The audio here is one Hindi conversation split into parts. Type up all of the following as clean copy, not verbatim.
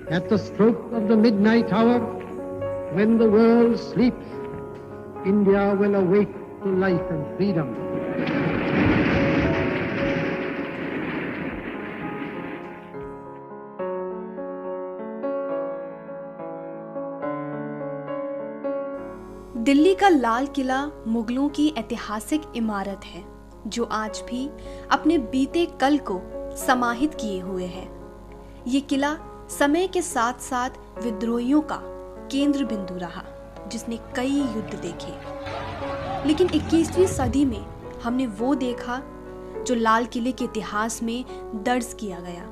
At the stroke of the midnight hour, when the world sleeps, India will awake to life and freedom. Delhi का लाल किला मुगलों की ऐतिहासिक इमारत है जो आज भी अपने बीते कल को समाहित किए हुए है। ये किला समय के साथ साथ विद्रोहियों का केंद्र बिंदु रहा, जिसने कई युद्ध देखे। लेकिन 21वीं सदी में हमने वो देखा जो लाल किले के इतिहास में दर्ज किया गया।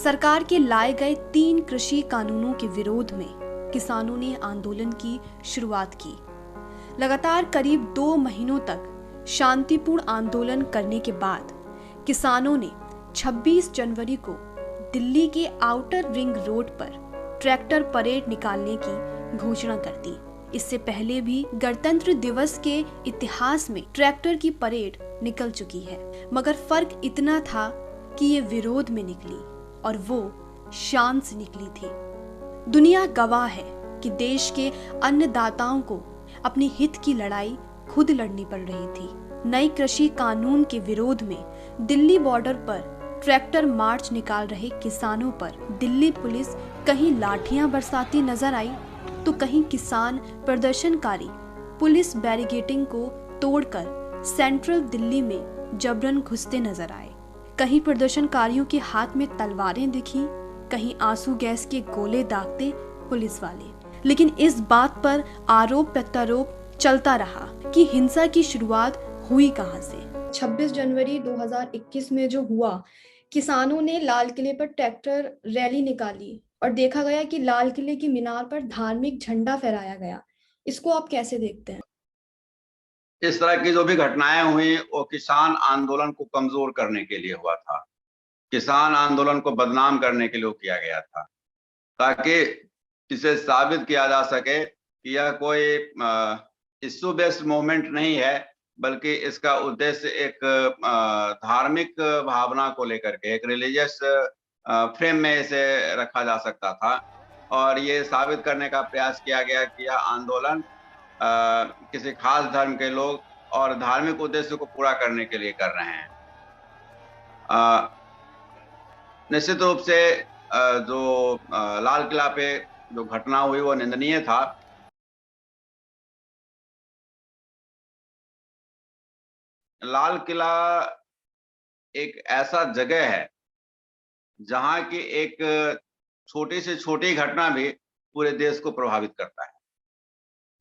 सरकार के लाए गए 3 कृषि कानूनों के विरोध में किसानों ने आंदोलन की शुरुआत की। लगातार करीब 2 महीनों तक शांतिपूर्ण आंदोलन करने के बाद किसानों ने 26 जनवरी को दिल्ली के आउटर रिंग रोड पर ट्रैक्टर परेड निकालने की घोषणा कर दी। इससे पहले भी गणतंत्र दिवस के इतिहास में ट्रैक्टर की परेड निकल चुकी है, मगर फर्क इतना था कि ये विरोध में निकली और वो शान से निकली थी। दुनिया गवाह है कि देश के अन्नदाताओं को अपने हित की लड़ाई खुद लड़नी पड़ रही थी। नए कृषि कानून के विरोध में दिल्ली बॉर्डर पर ट्रैक्टर मार्च निकाल रहे किसानों पर दिल्ली पुलिस कहीं लाठियां बरसाती नजर आई तो कहीं किसान प्रदर्शनकारी पुलिस बैरिकेडिंग को तोड़कर सेंट्रल दिल्ली में जबरन घुसते नजर आए। कहीं प्रदर्शनकारियों के हाथ में तलवारें दिखी, कहीं आंसू गैस के गोले दागते पुलिस वाले। लेकिन इस बात पर आरोप प्रत्यारोप चलता रहा कि हिंसा की शुरुआत हुई कहां से। 26 जनवरी 2021 में जो हुआ, किसानों ने लाल किले पर ट्रैक्टर रैली निकाली और देखा गया कि लाल किले की मीनार पर धार्मिक झंडा फहराया गया। इसको आप कैसे देखते हैं? इस तरह की जो भी घटनाएं हुई वो किसान आंदोलन को कमजोर करने के लिए हुआ था। किसान आंदोलन को बदनाम करने के लिए किया गया था, ताकि इसे साबित किया जा सके कि यह कोई इश्यू बेस्ड मूवमेंट नहीं है, बल्कि इसका उद्देश्य एक धार्मिक भावना को लेकर के एक रिलीजियस फ्रेम में इसे रखा जा सकता था। और ये साबित करने का प्रयास किया गया कि यह आंदोलन किसी खास धर्म के लोग और धार्मिक उद्देश्य को पूरा करने के लिए कर रहे हैं। निश्चित रूप से जो लाल किला पे जो घटना हुई वो निंदनीय था। लाल किला एक ऐसा जगह है जहां की एक छोटी से छोटी घटना भी पूरे देश को प्रभावित करता है।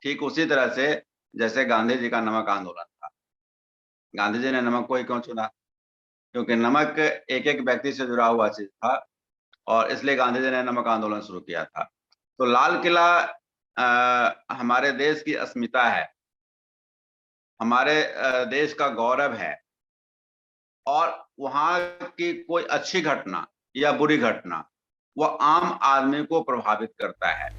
ठीक उसी तरह से जैसे गांधी जी का नमक आंदोलन था। गांधी जी ने नमक को ही क्यों चुना? क्योंकि नमक एक एक व्यक्ति से जुड़ा हुआ चीज था और इसलिए गांधी जी ने नमक आंदोलन शुरू किया था। तो लाल किला हमारे देश की अस्मिता है, हमारे देश का गौरव है, और वहां की कोई अच्छी घटना या बुरी घटना वो आम आदमी को प्रभावित करता है।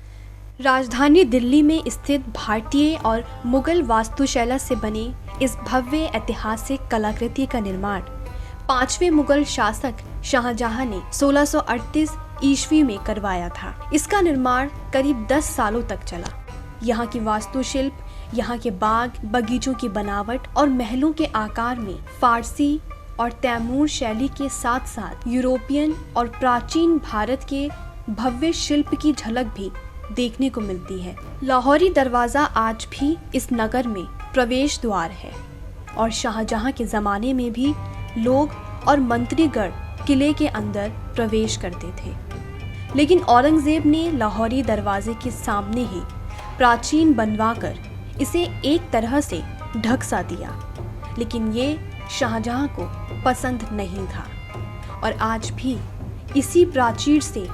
राजधानी दिल्ली में स्थित भारतीय और मुगल वास्तुशैला से बनी इस भव्य ऐतिहासिक कलाकृति का निर्माण 5वें मुगल शासक शाहजहां ने 1638 ईस्वी में करवाया था। इसका निर्माण करीब 10 सालों तक चला। यहाँ की वास्तुशिल्प, यहाँ के बाग बगीचों की बनावट और महलों के आकार में फारसी और तैमूर शैली के साथ साथ यूरोपियन और प्राचीन भारत के भव्य शिल्प की झलक भी देखने को मिलती है। लाहौरी दरवाजा आज भी इस नगर में प्रवेश द्वार है और शाहजहां के जमाने में भी लोग और मंत्रीगण किले के अंदर प्रवेश करते थे। लेकिन औरंगजेब ने लाहौरी दरवाजे के सामने ही प्राचीन बनवाकर इसे एक तरह से ढक सा दिया, लेकिन ये शाहजहां को पसंद नहीं था और आज भी इसी प्राचीर से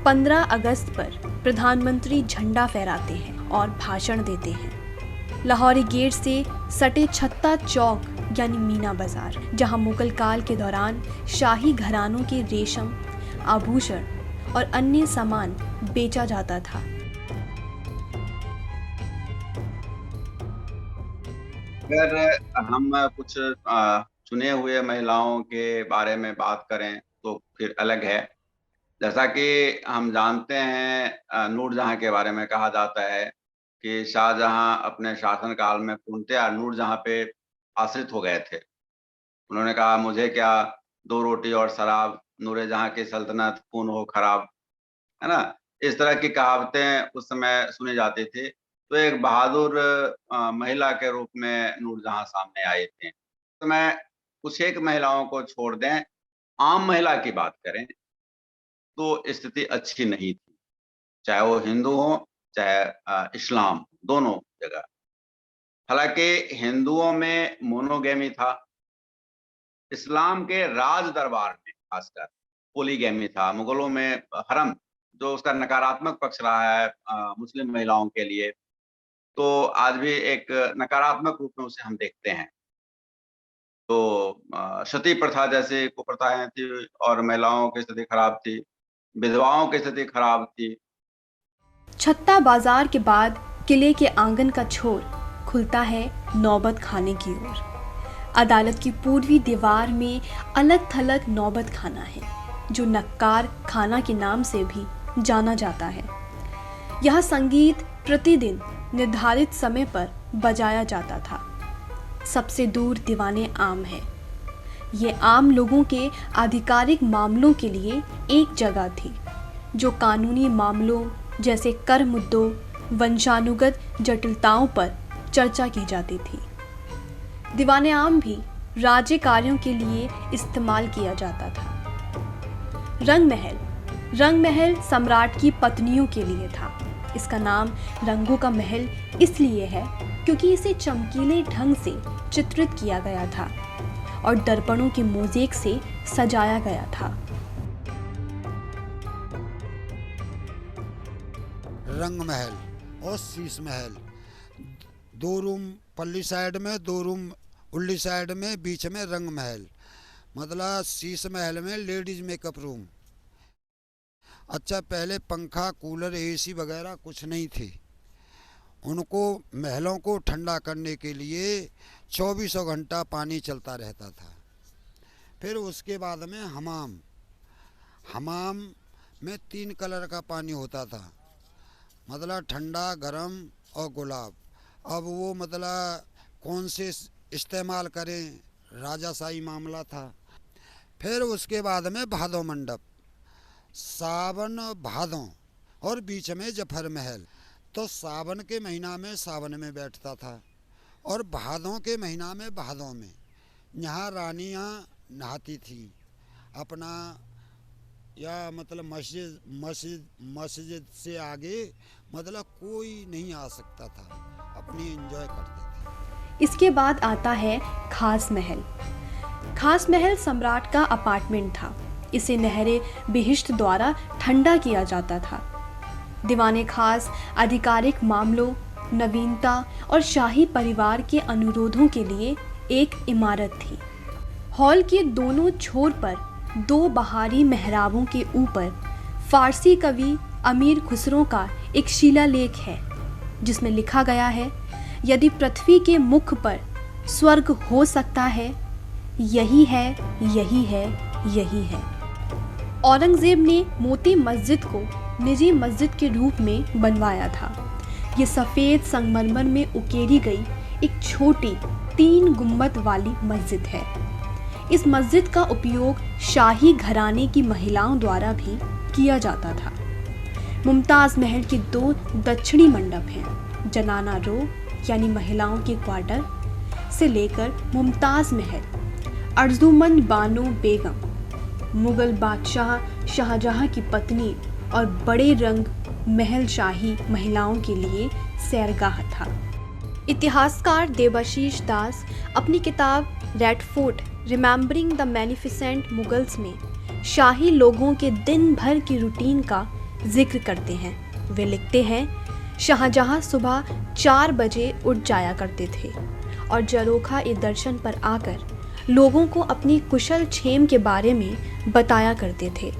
15 अगस्त पर प्रधानमंत्री झंडा फहराते हैं और भाषण देते हैं। लाहौरी गेट से सटे छत्ता चौक यानी मीना बाजार, जहां मुगल काल के दौरान शाही घरानों के रेशम, आभूषण और अन्य सामान बेचा जाता था। अगर हम कुछ चुने हुए महिलाओं के बारे में बात करें तो फिर अलग है। जैसा कि हम जानते हैं नूरजहाँ के बारे में कहा जाता है कि शाहजहाँ अपने शासनकाल में पूर्णतया नूरजहाँ पे आश्रित हो गए थे। उन्होंने कहा मुझे क्या 2 रोटी और शराब, नूरे-जहाँ की सल्तनत खून हो खराब, है ना? इस तरह की कहावतें उस समय सुनी जाती थी। तो एक बहादुर महिला के रूप में नूरजहाँ सामने आई थीं। तो मैं कुछ एक महिलाओं को छोड़ दें, आम महिला की बात करें, तो स्थिति अच्छी नहीं थी। चाहे वो हिंदू हों, चाहे इस्लाम, दोनों जगह। हालाँकि हिंदुओं में मोनोगैमी था, इस्लाम के राज दरबार में खासकर पॉलीगैमी था, मुगलों में हरम, जो उसका नकारात्मक पक्ष रहा है मुस्लिम महिलाओं के लिए, तो आज भी एक नकारात्मक रूप में उसे हम देखते हैं। तो सती प्रथा जैसी कुप्रथाएँ थी और महिलाओं की स्थिति खराब थी, विधवाओं की स्थिति खराब थी। छत्ता बाजार के बाद किले के आंगन का छोर खुलता है नौबत खाने की ओर। अदालत की पूर्वी दीवार में अलग थलग नौबत खाना है, जो नक्कार खाना के नाम से भी जाना जाता है। यह संगीत प्रतिदिन निर्धारित समय पर बजाया जाता था। सबसे दूर दीवाने आम है। ये आम लोगों के आधिकारिक मामलों के लिए एक जगह थी, जो कानूनी मामलों जैसे कर मुद्दों, वंशानुगत जटिलताओं पर चर्चा की जाती थी। दीवाने आम भी राज्य कार्यों के लिए इस्तेमाल किया जाता था। रंग महल सम्राट की पत्नियों के लिए था। इसका नाम रंगों का महल इसलिए है क्योंकि इसे चमकीले ढंग से चित्रित किया गया था और दर्पणों के मोज़ेक से सजाया गया था। रंग महल और शीश महल, 2 रूम पल्ली साइड में, 2 रूम उल्ली साइड में, बीच में रंग महल। मतलब शीश महल में लेडीज मेकअप रूम। अच्छा, पहले पंखा, कूलर, एसी वगैरह कुछ नहीं थी। उनको महलों को ठंडा करने के लिए 24 घंटा पानी चलता रहता था। फिर उसके बाद में हमाम में 3 कलर का पानी होता था, मतलब ठंडा, गरम और गुलाब। अब वो मतलब कौन से इस्तेमाल करें, राजाशाही मामला था। फिर उसके बाद में भादो मंडप, सावन भादों और बीच में जफर महल। तो सावन के महीना में सावन में बैठता था और भादों के महीना में भादों में। यहाँ रानियाँ नहाती थी अपना, या मतलब मस्जिद से आगे मतलब कोई नहीं आ सकता था, अपनी एंजॉय करते थे। इसके बाद आता है खास महल। खास महल सम्राट का अपार्टमेंट था। इसे नहरे बिहिश्त द्वारा ठंडा किया जाता था। दीवाने खास आधिकारिक मामलों, नवीनता और शाही परिवार के अनुरोधों के लिए एक इमारत थी। हॉल के दोनों छोर पर 2 बहारी मेहराबों के ऊपर फारसी कवि अमीर खुसरो का एक शिलालेख है, जिसमें लिखा गया है, यदि पृथ्वी के मुख पर स्वर्ग हो सकता है, यही है, यही है, यही है। औरंगजेब ने मोती मस्जिद को निजी मस्जिद के रूप में बनवाया था। ये सफ़ेद संगमरमर में उकेरी गई एक छोटी 3 गुंबद वाली मस्जिद है। इस मस्जिद का उपयोग शाही घराने की महिलाओं द्वारा भी किया जाता था। मुमताज़ महल के 2 दक्षिणी मंडप हैं। जनाना रो यानी महिलाओं के क्वार्टर से लेकर मुमताज़ महल, अर्जुमंद बानो बेगम, मुगल बादशाह शाहजहां की पत्नी और बड़े रंग महल शाही महिलाओं के लिए सैरगाह था। इतिहासकार देबाशीष दास अपनी किताब Red Fort remembering the magnificent Mughals में शाही लोगों के दिन भर की रूटीन का जिक्र करते हैं। वे लिखते हैं, शाहजहां सुबह 4 बजे उठ जाया करते थे और जरोखा ए दर्शन पर आकर लोगों को अपनी कुशल क्षेम के बारे में बताया करते थे।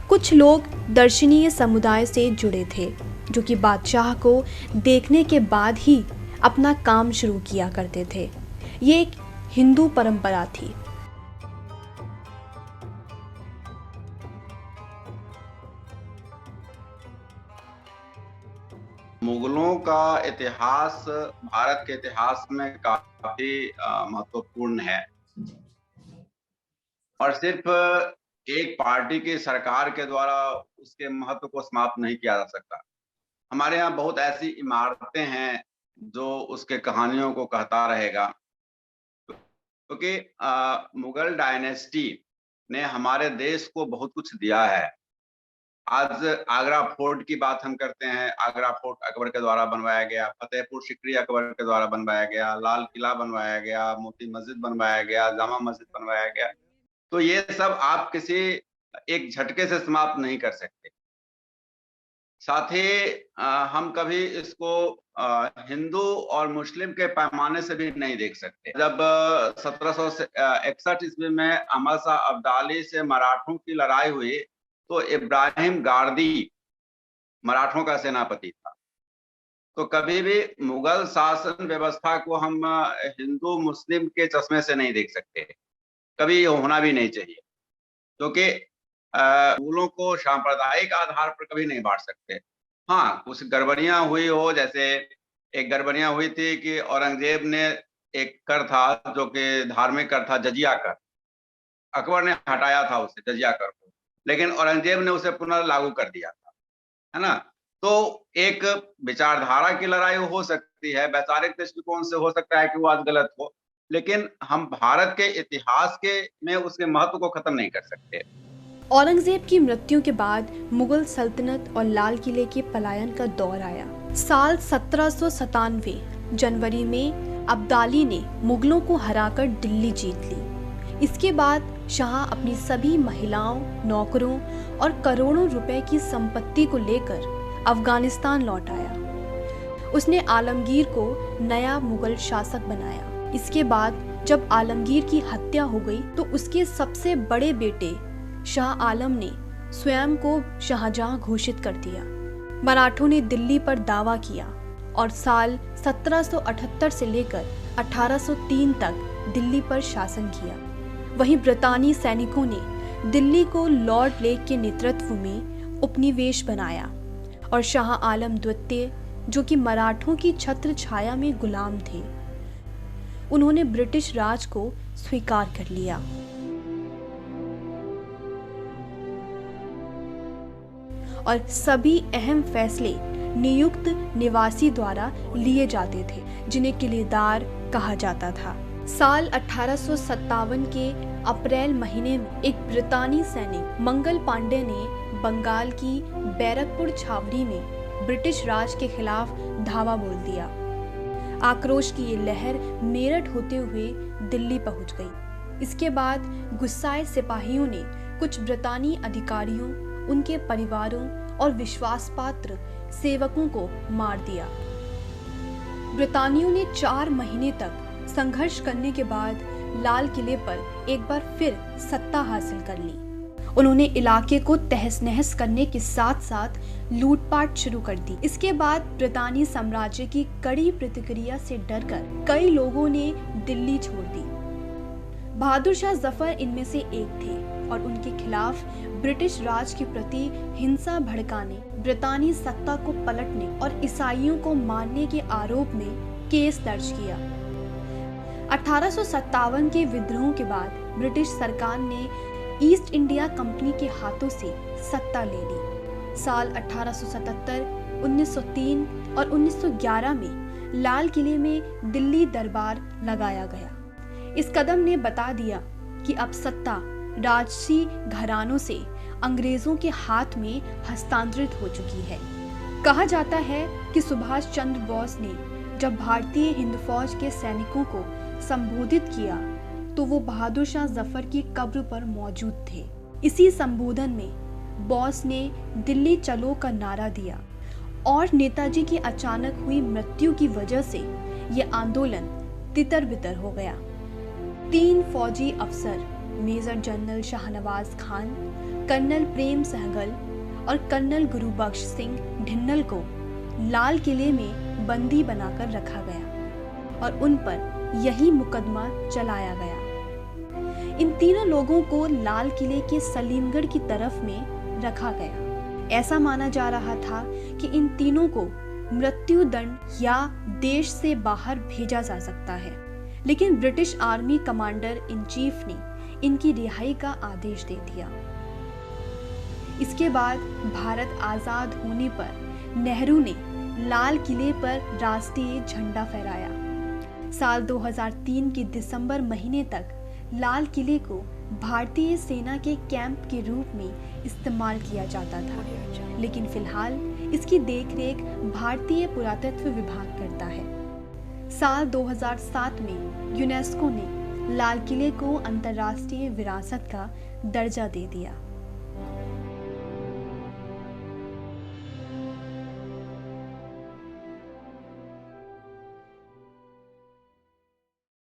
कुछ लोग दर्शनीय समुदाय से जुड़े थे, जो कि बादशाह को देखने के बाद ही अपना काम शुरू किया करते थे। ये एक हिंदू परंपरा थी। मुगलों का इतिहास भारत के इतिहास में काफी महत्वपूर्ण है और सिर्फ एक पार्टी की सरकार के द्वारा उसके महत्व को समाप्त नहीं किया जा सकता। हमारे यहाँ बहुत ऐसी इमारतें हैं जो उसके कहानियों को कहता रहेगा, क्योंकि मुगल डायनेस्टी ने हमारे देश को बहुत कुछ दिया है। आज आगरा फोर्ट की बात हम करते हैं, आगरा फोर्ट अकबर के द्वारा बनवाया गया, फतेहपुर सीकरी अकबर के द्वारा बनवाया गया, लाल किला बनवाया गया, मोती मस्जिद बनवाया गया, जामा मस्जिद बनवाया गया। तो ये सब आप किसी एक झटके से समाप्त नहीं कर सकते। साथ ही हम कभी इसको हिंदू और मुस्लिम के पैमाने से भी नहीं देख सकते। जब 1761 ईस्वी में अहमद शाह अब्दाली से मराठों की लड़ाई हुई तो इब्राहिम गारदी मराठों का सेनापति था। तो कभी भी मुगल शासन व्यवस्था को हम हिंदू मुस्लिम के चश्मे से नहीं देख सकते, कभी ये होना भी नहीं चाहिए, क्योंकि मुगलों को सांप्रदायिक आधार पर कभी नहीं बांट सकते। हाँ, कुछ गड़बड़ियां हुई हो, जैसे एक गड़बड़ियां हुई थी कि औरंगजेब ने एक कर था जो कि धार्मिक कर था, जजिया कर, अकबर ने हटाया था उसे जजिया कर को, लेकिन औरंगजेब ने उसे पुनः लागू कर दिया था, है ना। तो एक विचारधारा की लड़ाई हो सकती है, वैचारिक दृष्टिकोण से हो सकता है कि वो आज गलत हो, लेकिन हम भारत के इतिहास के में उसके महत्व को खत्म नहीं कर सकते। औरंगजेब की मृत्यु के बाद मुगल सल्तनत और लाल किले के पलायन का दौर आया। साल 1797 जनवरी में अब्दाली ने मुगलों को हराकर दिल्ली जीत ली। इसके बाद शाह अपनी सभी महिलाओं, नौकरों और करोड़ों रुपए की संपत्ति को लेकर अफगानिस्तान लौट आया। उसने आलमगीर को नया मुगल शासक बनाया। इसके बाद जब आलमगीर की हत्या हो गई तो उसके सबसे बड़े बेटे शाह आलम ने स्वयं को शाहजहां घोषित कर दिया। मराठों ने दिल्ली पर दावा किया और साल 1778 से लेकर 1803 तक दिल्ली पर शासन किया। वहीं ब्रितानी सैनिकों ने दिल्ली को लॉर्ड लेक के नेतृत्व में उपनिवेश बनाया और शाह आलम द्वितीय, जो कि मराठों की छत्र छाया में गुलाम थे, उन्होंने ब्रिटिश राज को स्वीकार कर लिया। और सभी अहम फैसले नियुक्त निवासी द्वारा लिए जाते थे, जिन्हें किलेदार कहा जाता था। साल 1857 के अप्रैल महीने में एक ब्रितानी सैनिक मंगल पांडे ने बंगाल की बैरकपुर छावनी में ब्रिटिश राज के खिलाफ धावा बोल दिया। आक्रोश की ये लहर मेरठ होते हुए दिल्ली पहुंच गई। इसके बाद गुस्साए सिपाहियों ने कुछ ब्रितानी अधिकारियों, उनके परिवारों और विश्वासपात्र सेवकों को मार दिया। ब्रितानियों ने 4 महीने तक संघर्ष करने के बाद लाल किले पर एक बार फिर सत्ता हासिल कर ली। उन्होंने इलाके को तहस नहस करने के साथ साथ लूटपाट शुरू कर दी। इसके बाद ब्रितानी साम्राज्य की कड़ी प्रतिक्रिया से डरकर कई लोगों ने दिल्ली छोड़ दी। बहादुर शाह जफर इनमें से एक थे और उनके खिलाफ ब्रिटिश राज के प्रति हिंसा भड़काने, ब्रितानी सत्ता को पलटने और ईसाइयों को मारने के आरोप में केस दर्ज किया। 1857 के विद्रोह के बाद ब्रिटिश सरकार ने ईस्ट इंडिया कंपनी के हाथों से सत्ता ले ली। साल 1877, 1903 और 1911 में लाल किले में दिल्ली दरबार लगाया गया। इस कदम ने बता दिया कि अब सत्ता राजसी घरानों से अंग्रेजों के हाथ में हस्तांतरित हो चुकी है। कहा जाता है कि सुभाष चंद्र बोस ने जब भारतीय हिंद फौज के सैनिकों को संबोधित किया तो वो बहादुर शाह जफर की कब्र पर मौजूद थे। इसी संबोधन में बोस ने दिल्ली चलो का नारा दिया और नेताजी की अचानक हुई मृत्यु की वजह से ये आंदोलन तितर-बितर हो गया। 3 फौजी अफसर major general Shahnawaz Khan, colonel Prem Sehgal और कर्नल गुरुबख्श सिंह ढिन्नल को लाल किले में बंदी बनाकर रखा गया और उन पर यही मुकदमा चलाया गया। इन तीनों लोगों को लाल किले के सलीमगढ़ की तरफ में रखा गया। ऐसा माना जा रहा था कि इन तीनों को मृत्युदंड या देश से बाहर भेजा जा सकता है, लेकिन British army commander in chief ने इनकी रिहाई का आदेश दे दिया। इसके बाद भारत आजाद होने पर नेहरू ने लाल किले पर राष्ट्रीय झंडा फहराया। साल 2003 के दिसंबर महीने तक लाल किले को भारतीय सेना के कैंप के रूप में इस्तेमाल किया जाता था, लेकिन फिलहाल इसकी देखरेख भारतीय पुरातत्व विभाग करता है। साल 2007 में यूनेस्को ने लाल किले को अंतर्राष्ट्रीय विरासत का दर्जा दे दिया।